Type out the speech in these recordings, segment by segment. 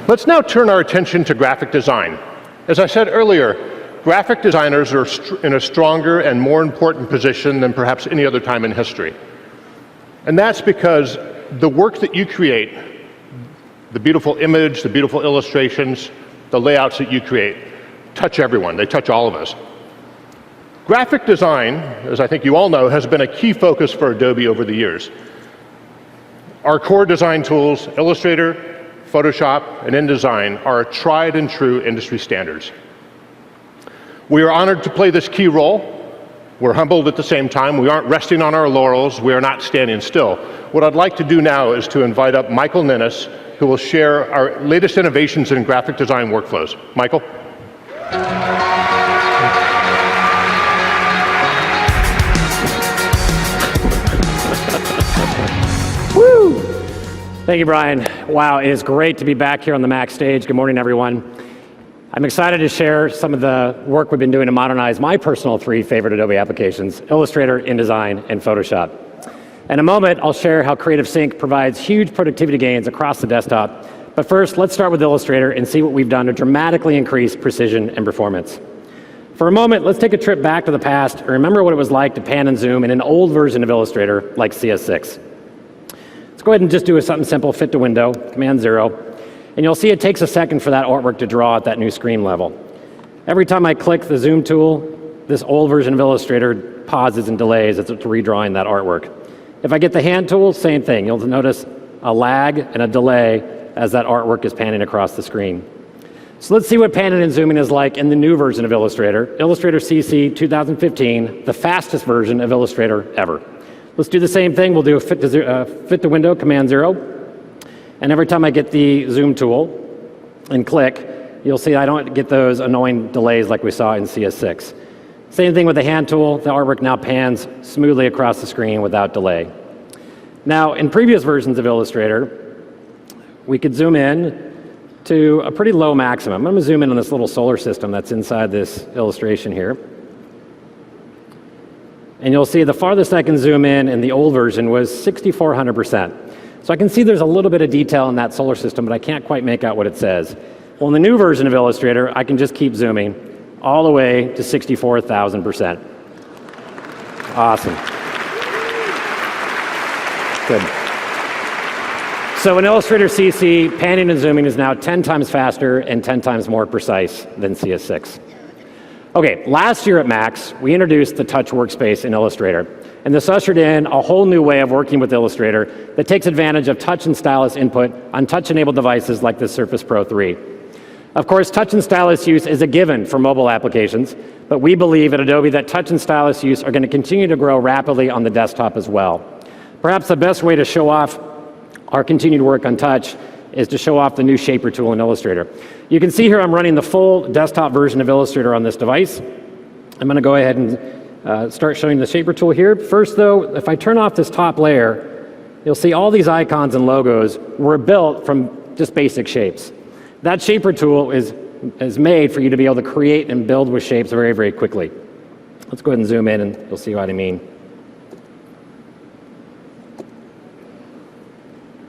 Let's now turn our attention to graphic design. As I said earlier, graphic designers are in a stronger and more important position than perhaps any other time in history. And that's because the work that you create, the beautiful image, the beautiful illustrations, the layouts that you create, touch everyone. They touch all of us. Graphic design, as I think you all know, has been a key focus for Adobe over the years. Our core design tools, Illustrator, Photoshop, and InDesign, are tried and true industry standards. We are honored to play this key role. We're humbled at the same time. We aren't resting on our laurels. We are not standing still. What I'd like to do now is to invite up Michael Ninnes, who will share our latest innovations in graphic design workflows. Michael? Woo! Thank you, Brian. Wow, it is great to be back here on the Max stage. Good morning, everyone. I'm excited to share some of the work we've been doing to modernize my personal 3 favorite Adobe applications, Illustrator, InDesign, and Photoshop. In a moment, I'll share how Creative Sync provides huge productivity gains across the desktop. But first, let's start with Illustrator and see what we've done to dramatically increase precision and performance. For a moment, let's take a trip back to the past and remember what it was like to pan and zoom in an old version of Illustrator like CS6. Let's go ahead and just do something simple, fit to window, Command 0. And you'll see it takes a second for that artwork to draw at that new screen level. Every time I click the zoom tool, this old version of Illustrator pauses and delays as it's redrawing that artwork. If I get the hand tool, same thing. You'll notice a lag and a delay as that artwork is panning across the screen. So let's see what panning and zooming is like in the new version of Illustrator, IllustratorCC 2015, the fastest version of Illustrator ever. Let's do the same thing. We'll do a fit to window, Command 0. And every time I get the zoom tool and click, you'll see I don't get those annoying delays like we saw in CS6. Same thing with the hand tool. The artwork now pans smoothly across the screen without delay. Now, in previous versions of Illustrator, we could zoom in to a pretty low maximum. I'm going to zoom in on this little solar system that's inside this illustration here. And you'll see the farthest I can zoom in the old version was 6,400%. So I can see there's a little bit of detail in that solar system, but I can't quite make out what it says. Well, in the new version of Illustrator, I can just keep zooming all the way to 64,000%. Awesome. Good. So in IllustratorCC, panning and zooming is now 10 times faster and 10 times more precise than CS6. Okay, last year at Max, we introduced the Touch workspace in Illustrator. And this ushered in a whole new way of working with Illustrator that takes advantage of touch and stylus input on touch-enabled devices like the Surface Pro 3. Of course, touch and stylus use is a given for mobile applications, but we believe at Adobe that touch and stylus use are going to continue to grow rapidly on the desktop as well. Perhaps the best way to show off our continued work on touch is to show off the new Shaper tool in Illustrator. You can see here I'm running the full desktop version of Illustrator on this device. I'm going to go ahead and start showing the Shaper tool here. First though, if I turn off this top layer, you'll see all these icons and logos were built from just basic shapes. That Shaper tool is made for you to be able to create and build with shapes very, very quickly. Let's go ahead and zoom in and you'll see what I mean.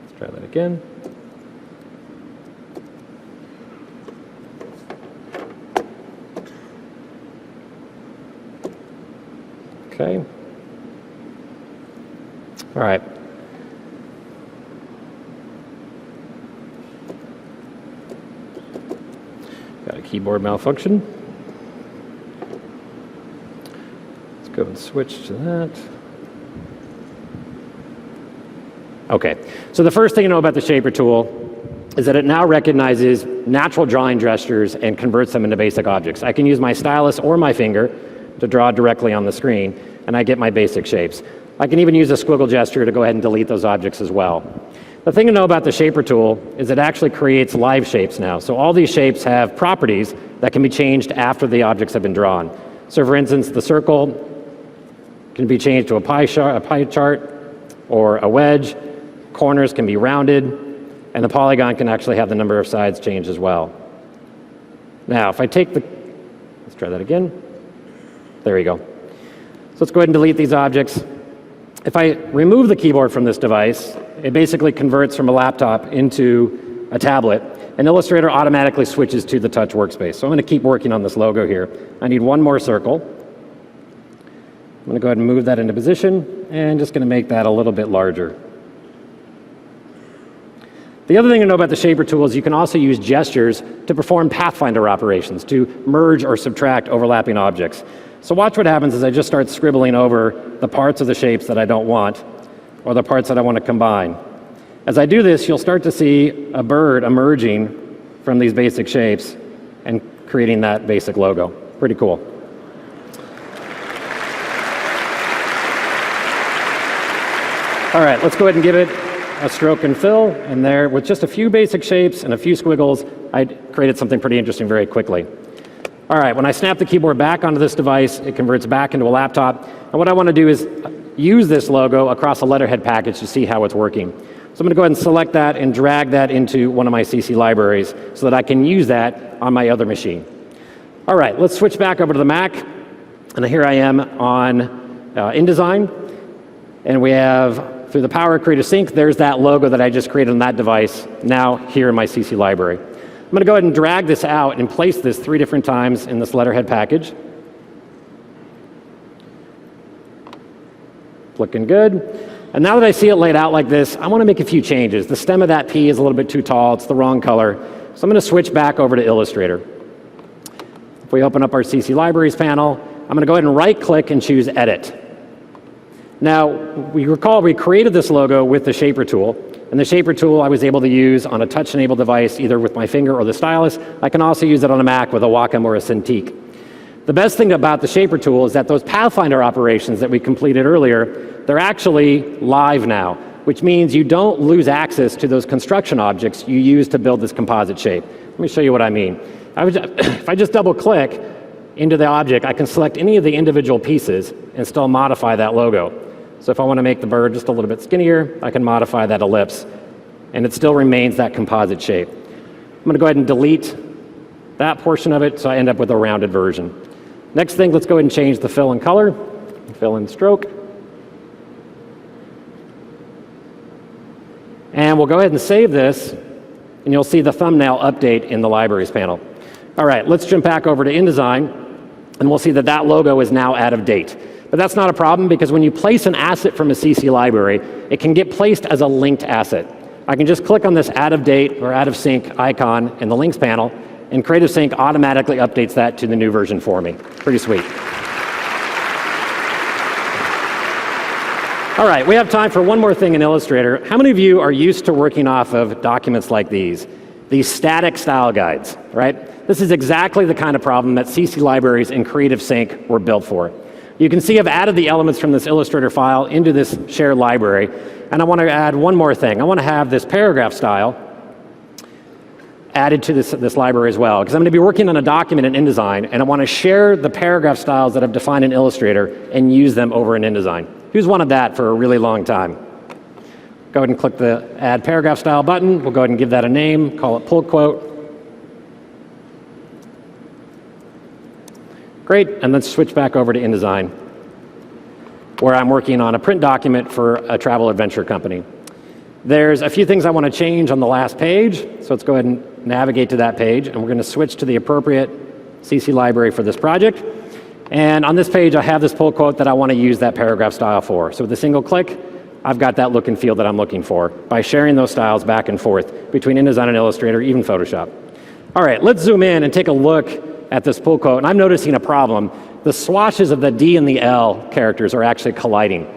Let's try that again. Okay. All right. Got a keyboard malfunction. Let's go and switch to that. Okay. So the first thing to know about the Shaper tool is that it now recognizes natural drawing gestures and converts them into basic objects. I can use my stylus or my finger to draw directly on the screen, and I get my basic shapes. I can even use a squiggle gesture to go ahead and delete those objects as well. The thing to know about the Shaper tool is it actually creates live shapes now. So all these shapes have properties that can be changed after the objects have been drawn. So for instance, the circle can be changed to a pie chart or a wedge. Corners can be rounded, and the polygon can actually have the number of sides changed as well. Now, if I take let's try that again. There we go. So let's go ahead and delete these objects. If I remove the keyboard from this device, it basically converts from a laptop into a tablet. and Illustrator automatically switches to the touch workspace. So I'm going to keep working on this logo here. I need one more circle. I'm going to go ahead and move that into position, and just going to make that a little bit larger. The other thing to know about the shaper tool is you can also use gestures to perform pathfinder operations, to merge or subtract overlapping objects. So watch what happens as I just start scribbling over the parts of the shapes that I don't want, or the parts that I want to combine. As I do this, you'll start to see a bird emerging from these basic shapes and creating that basic logo. Pretty cool. All right, let's go ahead and give it a stroke and fill, and there, with just a few basic shapes and a few squiggles, I created something pretty interesting very quickly. All right, when I snap the keyboard back onto this device, it converts back into a laptop, and what I want to do is use this logo across a letterhead package to see how it's working. So I'm going to go ahead and select that and drag that into one of my CC libraries so that I can use that on my other machine. All right, let's switch back over to the Mac, and here I am on InDesign, and we have, through the power of Creative Sync, there's that logo that I just created on that device, now here in my CC library. I'm going to go ahead and drag this out and place this 3 different times in this letterhead package. Looking good. And now that I see it laid out like this, I want to make a few changes. The stem of that P is a little bit too tall, it's the wrong color. So I'm going to switch back over to Illustrator. If we open up our CC Libraries panel, I'm going to go ahead and right-click and choose Edit. Now, we recall we created this logo with the shaper tool, and the shaper tool I was able to use on a touch-enabled device, either with my finger or the stylus. I can also use it on a Mac with a Wacom or a Cintiq. The best thing about the shaper tool is that those pathfinder operations that we completed earlier, they're actually live now, which means you don't lose access to those construction objects you use to build this composite shape. Let me show you what I mean. If I just double-click into the object, I can select any of the individual pieces and still modify that logo. So if I want to make the bird just a little bit skinnier, I can modify that ellipse, and it still remains that composite shape. I'm going to go ahead and delete that portion of it, so I end up with a rounded version. Next thing, let's go ahead and change the fill and color, fill and stroke. And we'll go ahead and save this, and you'll see the thumbnail update in the Libraries panel. All right, let's jump back over to InDesign, and we'll see that that logo is now out of date. But that's not a problem, because when you place an asset from a CC library, it can get placed as a linked asset. I can just click on this out of date or out of sync icon in the links panel, and Creative Sync automatically updates that to the new version for me. Pretty sweet. All right, we have time for one more thing in Illustrator. How many of you are used to working off of documents like these static style guides, right? This is exactly the kind of problem that CC libraries and Creative Sync were built for. You can see I've added the elements from this Illustrator file into this shared library, and I want to add one more thing. I want to have this paragraph style added to this library as well, because I'm going to be working on a document in InDesign, and I want to share the paragraph styles that I've defined in Illustrator and use them over in InDesign. Who's wanted that for a really long time? Go ahead and click the Add Paragraph Style button. We'll go ahead and give that a name, call it Pull Quote. Great, and let's switch back over to InDesign, where I'm working on a print document for a travel adventure company. There's a few things I want to change on the last page, so let's go ahead and navigate to that page, and we're going to switch to the appropriate CC library for this project. And on this page, I have this pull quote that I want to use that paragraph style for. So with a single click, I've got that look and feel that I'm looking for by sharing those styles back and forth between InDesign and Illustrator, even Photoshop. All right, let's zoom in and take a look at this pull quote, and I'm noticing a problem. The swatches of the D and the L characters are actually colliding.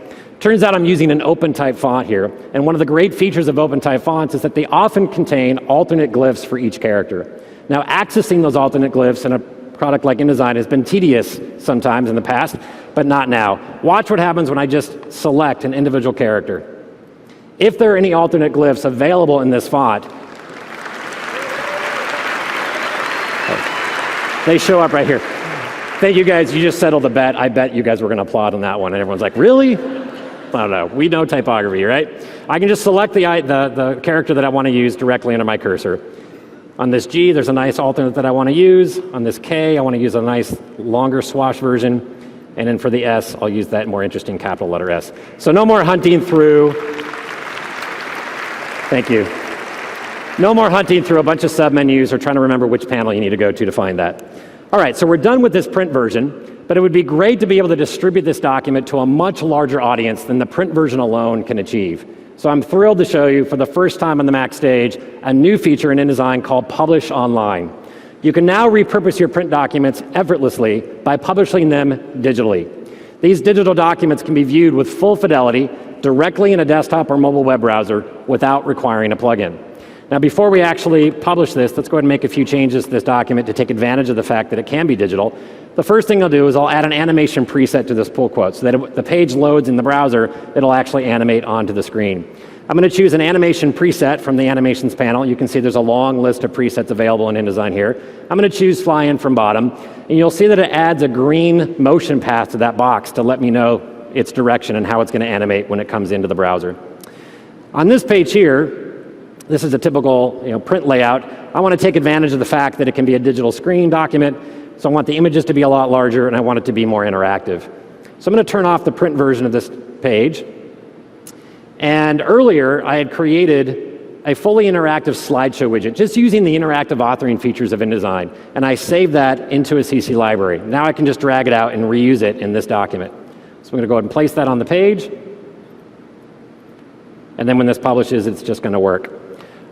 Turns out I'm using an open type font here, and one of the great features of open type fonts is that they often contain alternate glyphs for each character. Now, accessing those alternate glyphs in a product like InDesign has been tedious sometimes in the past, but not now. Watch what happens when I just select an individual character. If there are any alternate glyphs available in this font, they show up right here. Thank you guys, you just settled the bet. I bet you guys were gonna applaud on that one, and everyone's like, really? I don't know, we know typography, right? I can just select the character that I wanna use directly under my cursor. On this G, there's a nice alternate that I wanna use. On this K, I wanna use a nice longer swash version. And then for the S, I'll use that more interesting capital letter S. So no more hunting through. Thank you. No more hunting through a bunch of submenus or trying to remember which panel you need to go to find that. All right, so we're done with this print version, but it would be great to be able to distribute this document to a much larger audience than the print version alone can achieve. So I'm thrilled to show you for the first time on the Mac stage a new feature in InDesign called Publish Online. You can now repurpose your print documents effortlessly by publishing them digitally. These digital documents can be viewed with full fidelity directly in a desktop or mobile web browser without requiring a plugin. Now, before we actually publish this, let's go ahead and make a few changes to this document to take advantage of the fact that it can be digital. The first thing I'll do is I'll add an animation preset to this pull quote so that if the page loads in the browser, it'll actually animate onto the screen. I'm going to choose an animation preset from the animations panel. You can see there's a long list of presets available in InDesign here. I'm going to choose Fly In from bottom, and you'll see that it adds a green motion path to that box to let me know its direction and how it's going to animate when it comes into the browser. On this page here, this is a typical print layout. I want to take advantage of the fact that it can be a digital screen document, so I want the images to be a lot larger and I want it to be more interactive. So I'm going to turn off the print version of this page. And earlier, I had created a fully interactive slideshow widget, just using the interactive authoring features of InDesign. And I saved that into a CC library. Now I can just drag it out and reuse it in this document. So I'm going to go ahead and place that on the page. And then when this publishes, it's just going to work.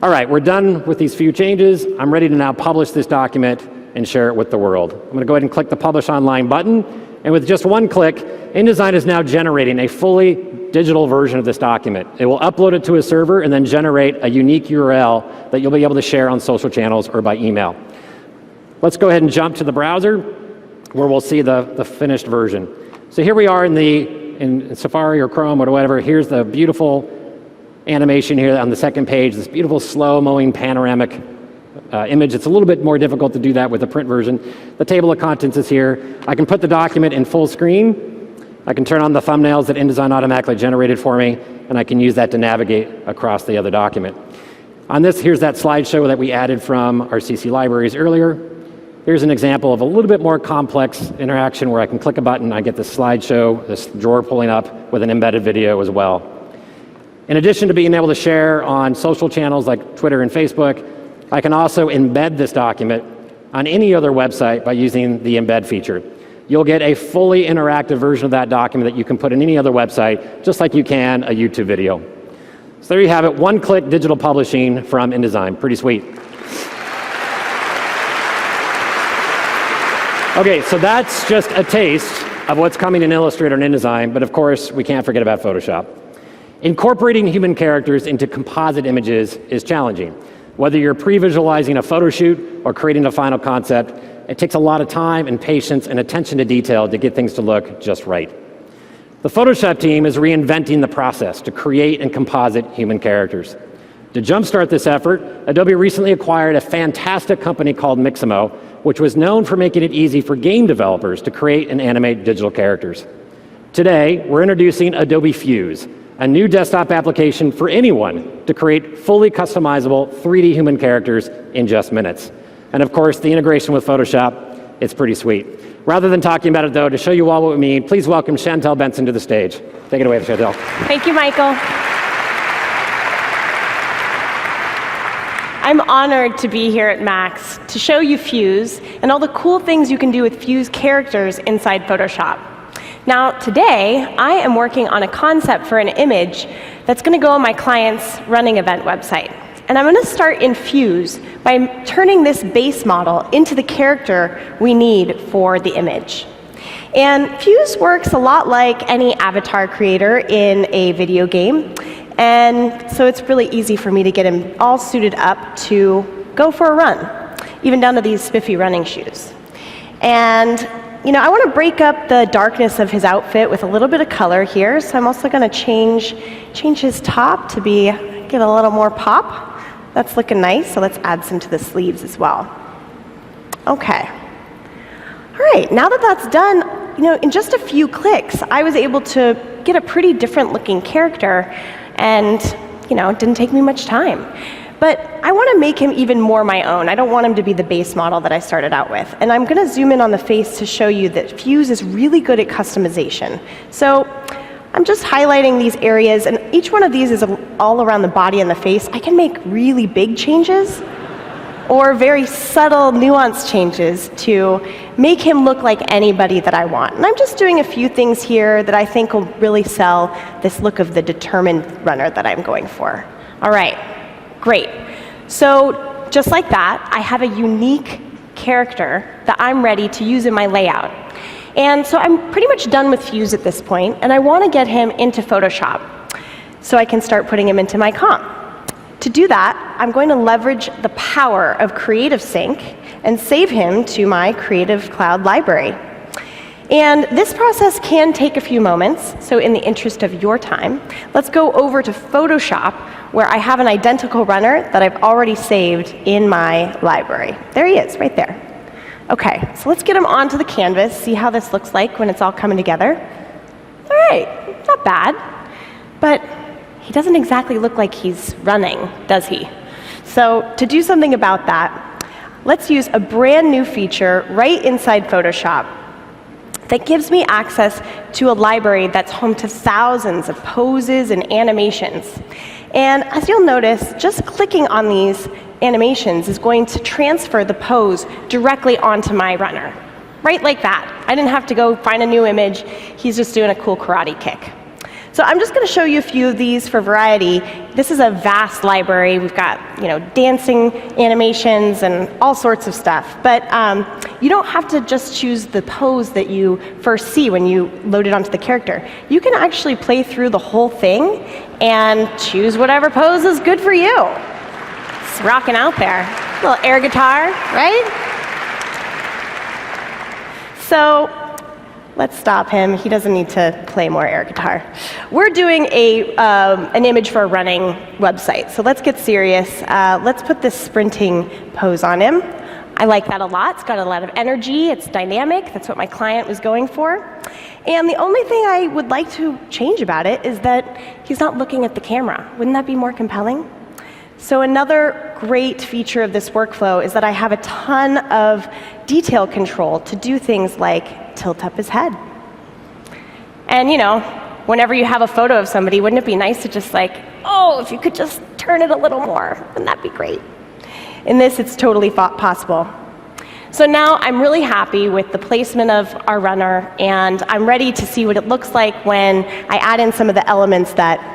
All right, we're done with these few changes. I'm ready to now publish this document and share it with the world. I'm going to go ahead and click the Publish Online button. And with just one click, InDesign is now generating a fully digital version of this document. It will upload it to a server and then generate a unique URL that you'll be able to share on social channels or by email. Let's go ahead and jump to the browser where we'll see the finished version. So here we are in Safari or Chrome or whatever. Here's the beautiful animation here on the second page, this beautiful slow-mowing panoramic image. It's a little bit more difficult to do that with the print version. The table of contents is here. I can put the document in full screen. I can turn on the thumbnails that InDesign automatically generated for me, and I can use that to navigate across the other document. On this, here's that slideshow that we added from our CC libraries earlier. Here's an example of a little bit more complex interaction where I can click a button, I get this slideshow, this drawer pulling up with an embedded video as well. In addition to being able to share on social channels like Twitter and Facebook, I can also embed this document on any other website by using the embed feature. You'll get a fully interactive version of that document that you can put in any other website, just like you can a YouTube video. So there you have it, one-click digital publishing from InDesign. Pretty sweet. Okay, so that's just a taste of what's coming in Illustrator and InDesign, but of course, we can't forget about Photoshop. Incorporating human characters into composite images is challenging. Whether you're pre-visualizing a photo shoot or creating a final concept, it takes a lot of time and patience and attention to detail to get things to look just right. The Photoshop team is reinventing the process to create and composite human characters. To jumpstart this effort, Adobe recently acquired a fantastic company called Mixamo, which was known for making it easy for game developers to create and animate digital characters. Today, we're introducing Adobe Fuse, a new desktop application for anyone to create fully customizable 3D human characters in just minutes. And of course, the integration with Photoshop, it's pretty sweet. Rather than talking about it though, to show you all what we mean, please welcome Chantel Benson to the stage. Take it away, Chantel. Thank you, Michael. I'm honored to be here at Max to show you Fuse and all the cool things you can do with Fuse characters inside Photoshop. Now, today, I am working on a concept for an image that's going to go on my client's running event website. And I'm going to start in Fuse by turning this base model into the character we need for the image. And Fuse works a lot like any avatar creator in a video game. And so it's really easy for me to get him all suited up to go for a run, even down to these spiffy running shoes. And I want to break up the darkness of his outfit with a little bit of color here, so I'm also going to change his top to get a little more pop. That's looking nice, so let's add some to the sleeves as well. Okay. All right, now that that's done, in just a few clicks, I was able to get a pretty different looking character, and it didn't take me much time. But I want to make him even more my own. I don't want him to be the base model that I started out with. And I'm going to zoom in on the face to show you that Fuse is really good at customization. So I'm just highlighting these areas, and each one of these is all around the body and the face. I can make really big changes or very subtle, nuanced changes to make him look like anybody that I want. And I'm just doing a few things here that I think will really sell this look of the determined runner that I'm going for. All right, great. So just like that, I have a unique character that I'm ready to use in my layout. And so I'm pretty much done with Fuse at this point, and I want to get him into Photoshop so I can start putting him into my comp. To do that, I'm going to leverage the power of Creative Sync and save him to my Creative Cloud library. And this process can take a few moments, so in the interest of your time, let's go over to Photoshop, where I have an identical runner that I've already saved in my library. There he is, right there. Okay, so let's get him onto the canvas, see how this looks like when it's all coming together. All right, not bad, but he doesn't exactly look like he's running, does he? So to do something about that, let's use a brand new feature right inside Photoshop that gives me access to a library that's home to thousands of poses and animations. And as you'll notice, just clicking on these animations is going to transfer the pose directly onto my runner, right like that. I didn't have to go find a new image. He's just doing a cool karate kick. So I'm just going to show you a few of these for variety. This is a vast library. We've got, dancing animations and all sorts of stuff. But you don't have to just choose the pose that you first see when you load it onto the character. You can actually play through the whole thing and choose whatever pose is good for you. It's rocking out there. A little air guitar, right? So let's stop him. He doesn't need to play more air guitar. We're doing an image for a running website, so let's get serious. Let's put this sprinting pose on him. I like that a lot. It's got a lot of energy. It's dynamic. That's what my client was going for. And the only thing I would like to change about it is that he's not looking at the camera. Wouldn't that be more compelling? So another great feature of this workflow is that I have a ton of detail control to do things like tilt up his head. And whenever you have a photo of somebody, wouldn't it be nice to just if you could just turn it a little more, wouldn't that be great? In this, it's totally possible. So now I'm really happy with the placement of our runner, and I'm ready to see what it looks like when I add in some of the elements that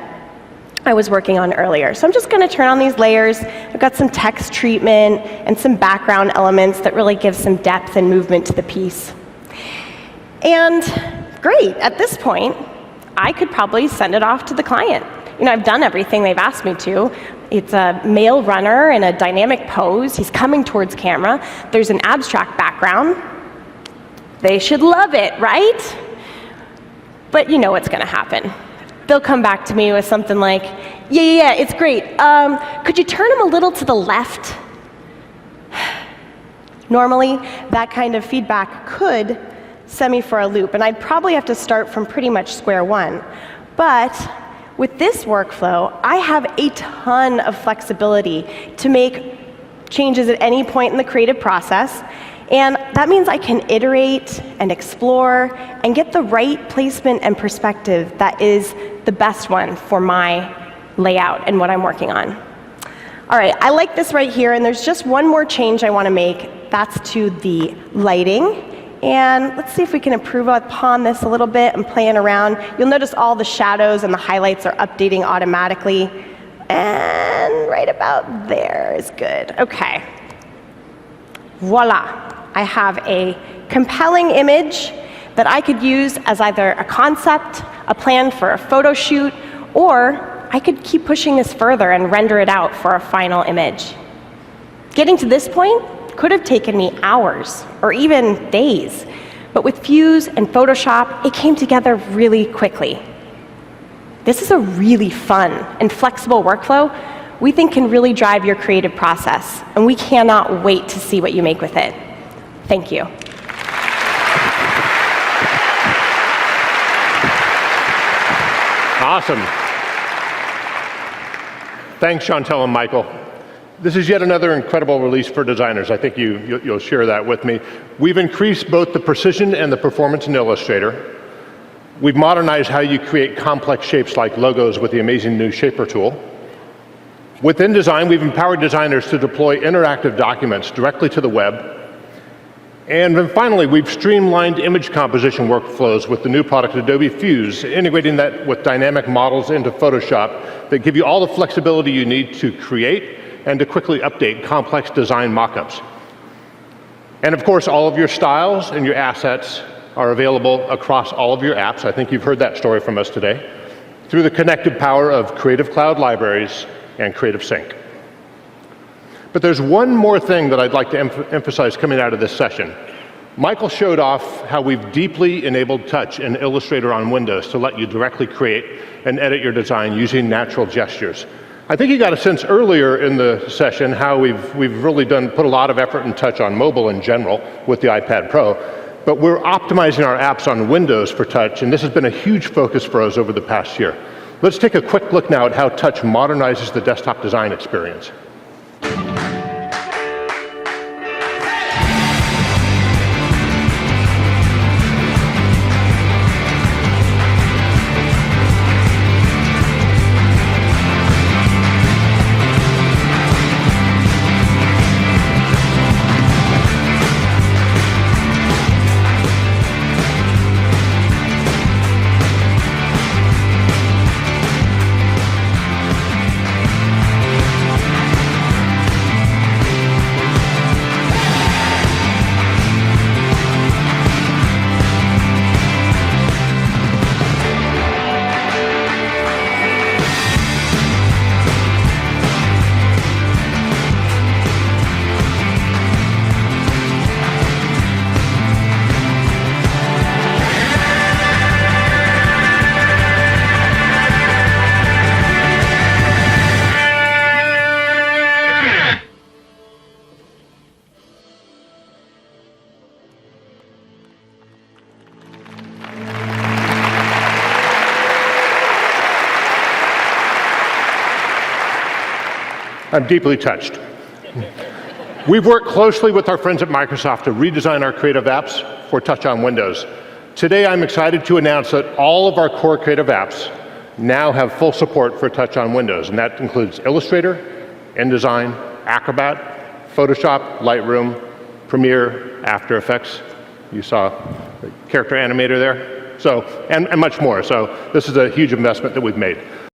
I was working on earlier. So I'm just going to turn on these layers. I've got some text treatment and some background elements that really give some depth and movement to the piece. And great, at this point, I could probably send it off to the client. I've done everything they've asked me to. It's a male runner in a dynamic pose. He's coming towards camera. There's an abstract background. They should love it, right? But you know what's going to happen. They'll come back to me with something like, yeah, it's great. Could you turn him a little to the left? Normally, that kind of feedback could send me for a loop, and I'd probably have to start from pretty much square one. But with this workflow, I have a ton of flexibility to make changes at any point in the creative process. And that means I can iterate and explore and get the right placement and perspective that is the best one for my layout and what I'm working on. All right, I like this right here, and there's just one more change I want to make. That's to the lighting. And let's see if we can improve upon this a little bit and playing around. You'll notice all the shadows and the highlights are updating automatically. And right about there is good. Okay. Voila. I have a compelling image that I could use as either a concept, a plan for a photo shoot, or I could keep pushing this further and render it out for a final image. Getting to this point could have taken me hours or even days, but with Fuse and Photoshop, it came together really quickly. This is a really fun and flexible workflow we think can really drive your creative process, and we cannot wait to see what you make with it. Thank you. Awesome. Thanks, Chantel and Michael. This is yet another incredible release for designers. I think you'll share that with me. We've increased both the precision and the performance in Illustrator. We've modernized how you create complex shapes like logos with the amazing new Shaper tool. With InDesign, we've empowered designers to deploy interactive documents directly to the web. And then finally, we've streamlined image composition workflows with the new product Adobe Fuse, integrating that with dynamic models into Photoshop that give you all the flexibility you need to create and to quickly update complex design mockups. And of course, all of your styles and your assets are available across all of your apps. I think you've heard that story from us today, through the connective power of Creative Cloud libraries and Creative Sync. But there's one more thing that I'd like to emphasize coming out of this session. Michael showed off how we've deeply enabled touch in Illustrator on Windows to let you directly create and edit your design using natural gestures. I think you got a sense earlier in the session how we've really put a lot of effort and touch on mobile in general with the iPad Pro, but we're optimizing our apps on Windows for touch, and this has been a huge focus for us over the past year. Let's take a quick look now at how touch modernizes the desktop design experience. I'm deeply touched. We've worked closely with our friends at Microsoft to redesign our creative apps for touch on Windows. Today, I'm excited to announce that all of our core creative apps now have full support for touch on Windows, and that includes Illustrator, InDesign, Acrobat, Photoshop, Lightroom, Premiere, After Effects. You saw the character animator there. And much more. So this is a huge investment that we've made.